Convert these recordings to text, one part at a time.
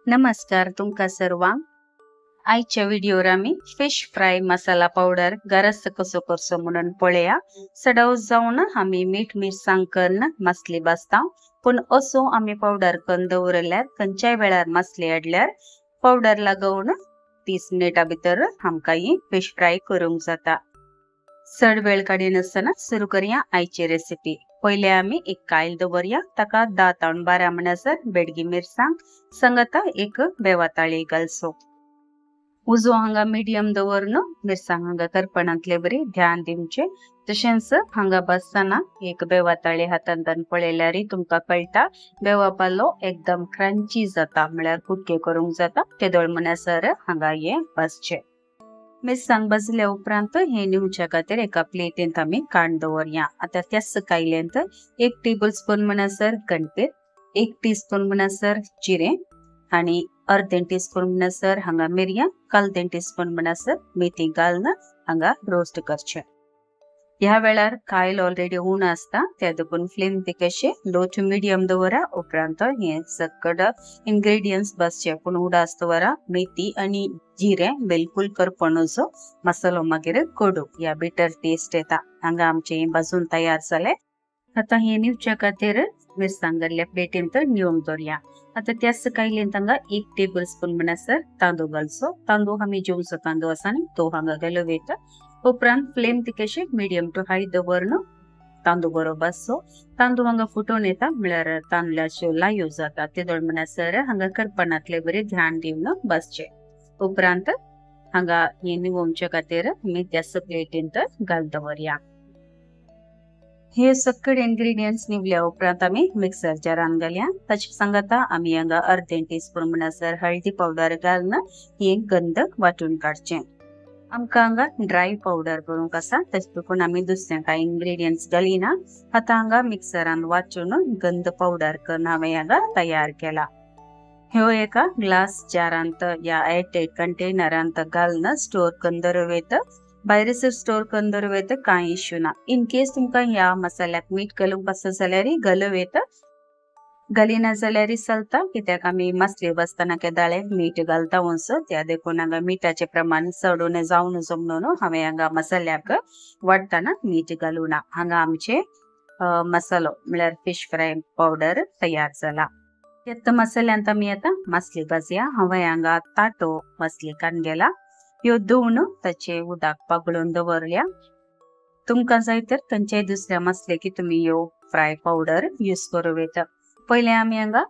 नमस्कार तुमका सर्वांक आजच्या व्हिडिओवर आम्ही फिश फ्राय मसाला पावडर घरात कसो करसो म्हणून पळया सडाव जाऊन आम्ही मीठ मिरसांग करून मसली बसता पण असो आम्ही पावडर करून दवरल्यार खंयच्याय वेळार मसली हाडल्यार पावडर लागवून 30 मिनिटां भितर आमकां ही फिश फ्राय करूंक जाता। चड वेळ काडिनासतना सुरू करूया आयची रेसिपी। पहिले आम्ही एक कायल दवरया ताका 10 तावन 12 म्हणसर बेडगी मिरसांग संगता एक बेवाताळी घालसो। उजो हांगा मीडियम दवरन मिरसांग हांगा करपणातले बरी ध्यान दिवचे। तशेंच हांगा बसताना एक बेवाताळी हातांतन पळयल्यार तुमका कळटा बेवा पालो एकदम क्रंची जाता म्हळ्यार कुटके करूंक जाता तेदोळ म्हणसर हांगा हे बसचे। मिरसांग भाजल्या उपरांत हे निवच्या खातीर एका प्लेटींत आमी काडून दवरया। आता त्याच कायलेंत 1 टेबलस्पून म्हणसर गणपीर, 1 टीस्पून म्हणसर जिरे आणि अर्धे टीस्पून म्हणसर हांगा मिरयां, 1/2 टीस्पून म्हणसर मेथी घालून हांगा रोस्ट करचे। ह्या वेळार कायल ऑलरेडी उण असता त्या देखून फ्लेम ती कशी लो टू मीडियम दवरा। उपरांत हे सगळ इंग्रेडियंट्स बसचे पण उडा आस्तवरा मेथी आणि जिरे बिलकुल करपणोचो मसालो मागीर कडू या बिटर टेस्ट येता। हांगा आमचे भाजून तयार जाले। आता हे निवच्या खातीर मिरसांग घाल्ल्या प्लेटींत निवून दवरया। आता त्याच कायलेंत हांगा 1 टेबलस्पून म्हणसर तांदूळ घालचो। तांदूळ आमी जेवचो तांदूळ आसा न्ही तो हांगा घालूयता। उपरांत फ्लेम ती कशी मीडियम टू हाय दवरन तांदूळ बरो भाजचो। तांदूळ हांगा फुटून येता म्हळ्यार तांदळाच्यो लायो जाता तेदोळ म्हणसर हांगा करपणातले बरे ध्यान दिवन भाजचे। उपरांत हांगा हे निवोवचे खातीर आमी त्याच प्लेटींत घाल दवरया। हे सगळे इंग्रेडियंट्स निवल्या उपरांत आमी मिक्सर जारान घालया। ताचे सांगता आमी हांगा अर्धे टीस्पून म्हणसर हळदी पावडर घालून हे गंध वाटून काडचे। आमकां हांगा ड्राय पावडर करूंक आसा तातूंत आमी दुसरे कांय इंग्रेडियंट्स घालिना। आता हांगा मिक्सरान वाचून गंध पावडर करून हांवें हांगा तयार केला। ह्यो एका ग्लास जारांत या एअरटाइट कंटेनरांत घालून स्टोर करून दवरवेत। भायरसर स्टोर करून दवरवेत कांय इश्यू ना। इन केस तुमकां ह्या मसाल्याक मीठ घालूंक आसा जाल्यार घालूवेत, घालिना जाल्यार चलता कित्याक आमी मसली बसतना केदाळे मीठ घालता वंस त्या देखून हांगा मिठाचे प्रमाण चडून जावन नजो म्हणून हांवें हांगा मसाल्याक वाडटाना मीठ घालूना। हांगा आमचे मसालो म्हळ्यार फिश फ्राय पावडर तयार जाला। त्यात मसाल्यांत आमी आता मसली भाजया। हांवें हांगा ताटो मसली काडून गेला। ह्यो धुवन ताचे उदक पगळून दवरल्या। तुमकां जाय तर खंयच्याय दुसऱ्या मसल्याकी तुमी ह्यो फ्राय पावडर यूज करूं येता। पहिले आमी हांगा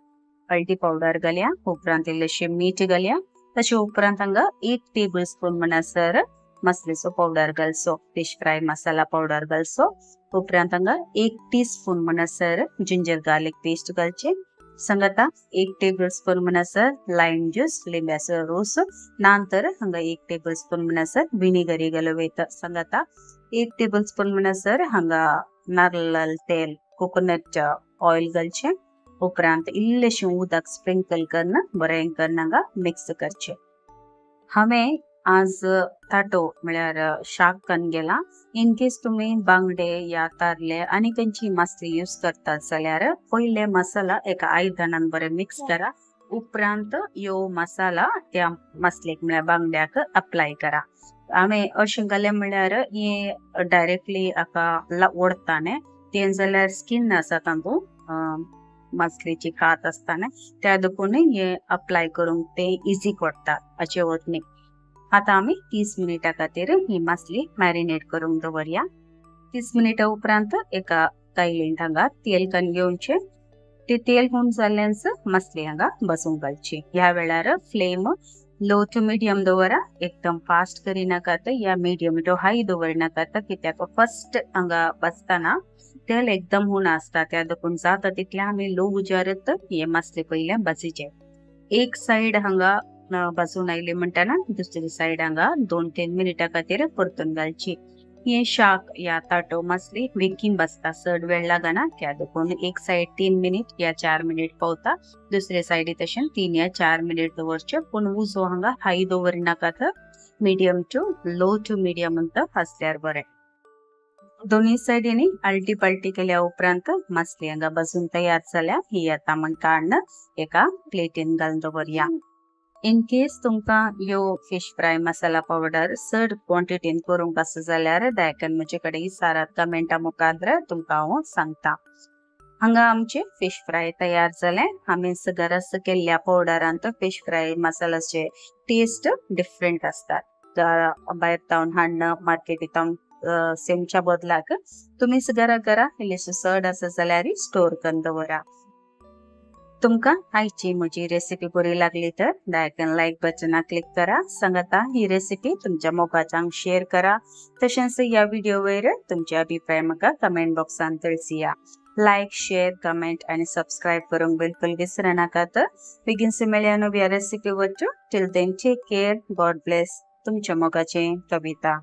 हळदी पावडर घालया, उपरांत इल्लेशे मीठ घालया। ताचे उपरांत हांगा 1 टेबलस्पून म्हणसर मसलेचो पावडर घालचो, फिश फ्राय मसाला पावडर घालचो। उपरांत हांगा 1 टीस्पून म्हणसर जिंजर गार्लिक पेस्ट घालचे। संगता 1 टेबलस्पून म्हणसर लाइम ज्यूस लिंब्याचो रोस। नंतर हांगा 1 टेबलस्पून म्हणसर विनेगर घालूयता। संगता 1 टेबलस्पून म्हणसर हांगा नारळ तेल कोकोनट ऑयल घालचे। उपरांत इल्लेशे उदक स्प्रिंकल करून बरें करून हांगा मिक्स करचे। हांवें आज ताटो म्हळ्यार शाक करून गेला। इन केस तुमी बांगडे या तारले आनी खंयची मासली यूज करतात जाल्यार पहिले मसाला एका आयदनान बरें मिक्स करा। उपरांत ह्यो मसाला त्या मासलेक म्हळ्यार बांगड्याक अप्लाय करा। हांवें अशें घालें म्हळ्यार हे डायरेक्टली हाका ओडता न्ही तें जाल्यार स्किन आसा तातूंत मासलेची कात आसतना त्या देखून हे अप्लाय करूंक ते इजी पडटा हाचे वटनी। आता आमी 30 मिनिटां खातीर ही मासली मॅरिनेट करूंक दवरया। 30 मिनिटां उपरांत एका कायलेंत हांगा तेल काडून घेवचे। ते तेल होऊन जाल्ल्यानच मासली हांगा बसूंक घालची। ह्या वेळार फ्लेम लो टू मीडियम दवरा, एकदम फास्ट करिनाकात या मीडियम टू हाय दवरनाकात कित्याक फर्स्ट हांगा बसताना तेल एकदम उण आसता त्या देखून जाता तितले आमी लो उजारात हे मासले पहिले भाजीचे। एक साइड हांगा भाजून आयली म्हणटाना दुसरी साइड हांगा 2-3 मिनिटां खातीर परतून घालची। हे शाक या ताटो मासली बेगीन बसता, चड वेळ लागना त्या देखून एक साइड 3 मिनिट या 4 मिनिट पावता, दुसरे साइडी तशें 3 या 4 मिनिट दवरचे। पण उजो हांगा हाय दवरनाकात, medium to low to medium म्हणता आसल्यार बरें। दोन्ही साइडीने आलटी पलटी केल्या उपरांत मसली हांगा भाजून तयार जाल्या। ही आता आमकां काढून एका प्लेटीन घालून दवरया। इन केस तुमका यो फिश फ्राय मसाला पावडर चड क्वांटिटीन करूंक आसा जाल्यार दयाकन म्हजे कडेन इसारात कमेंटा मुखार तुमका हांव सांगता। हांगा आमचे फिश फ्राय तयार जाले। आमी गरज केल्ल्या पावडरांत फिश फ्राय मसाल्याचे टेस्ट डिफरंट असतात। भायर तावन हाडणं मार्केटींत सेमच्या बदलाक तुम्ही घरा इल्लेशे चड आसा जाल्यार स्टोर करून दवरा। तुमका आयची म्हजी रेसिपी बरी लागली तर दयाकन लायक बटना क्लिक करा। सांगाता ही रेसिपी तुमच्या मोगाच्यांक शेअर करा। तशेंच या व्हिडिओ वयर तुमचे अभिप्राय म्हाका कमेंट बॉक्सान कळसिया। लाइक शेयर कमेंट आणि सब्सक्राइब करूंक बिलकुल विसरा नाकात। बेगीनसे मेळया नव्या रेसिपी वच्चो। Till then take care, god bless. तुमच्या मोगाचे कविता।